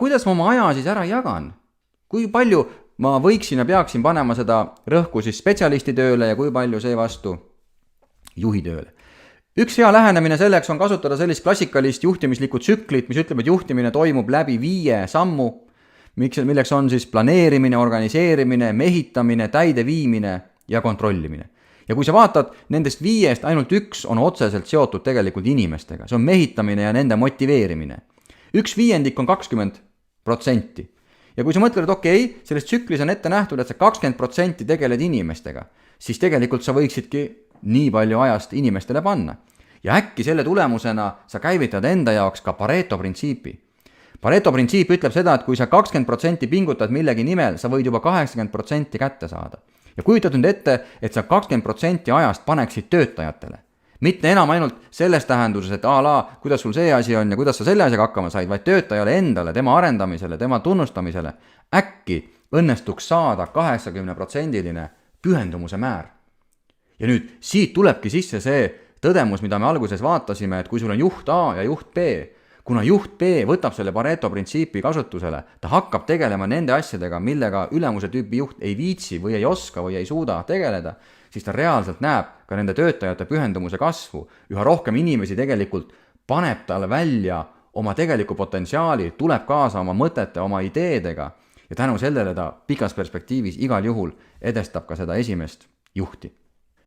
kuidas ma oma aja siis ära jagan? Kui palju ma võiksin ja peaksin panema seda rõhku siis spetsialisti tööle ja kui palju seevastu juhi tööle? Üks hea lähenemine selleks on kasutada sellist klassikalist juhtimislikku tsüklit, mis ütleb, et juhtimine toimub läbi 5 sammu, milleks on siis planeerimine, organiseerimine, mehitamine, täideviimine ja kontrollimine. Ja kui sa vaatad, nendest 5 ainult üks on otseselt seotud tegelikult inimestega. See on mehitamine ja nende motiveerimine. 1/5 on 20%. Ja kui sa mõtled, et okei, selles tsüklis on ette nähtud, et sa 20% tegeled inimestega, siis tegelikult sa võiksidki nii palju ajast inimestele panna. Ja äkki selle tulemusena sa käivitad enda jaoks ka Pareto printsiipi. Pareto printsiip ütleb seda, et kui sa 20% pingutad millegi nimel, sa võid juba 80% kätte saada. Ja kujutad nüüd ette, et sa 20% ajast paneksid töötajatele. Mitte enam ainult selles tähenduses, et kuidas sul see asi on ja kuidas sa selle asjaga hakkama said, vaid töötajale endale, tema arendamisele, tema tunnustamisele. Äkki õnnestuks saada 80% pühendumuse määr. Ja nüüd siit tulebki sisse see tõdemus, mida me alguses vaatasime, et kui sul on juht A ja juht B, kuna juht B võtab selle Pareto printsiipi kasutusele, ta hakkab tegelema nende asjadega, millega ülemuse tüüpi juht ei viitsi või ei oska või ei suuda tegeleda, siis ta reaalselt näeb ka nende töötajate pühendumuse kasvu. Üha rohkem inimesi tegelikult paneb talle välja oma tegeliku potentsiaali, tuleb kaasa oma mõtete, oma ideedega ja tänu sellele ta pikas perspektiivis igal juhul edestab ka seda esimest juhti.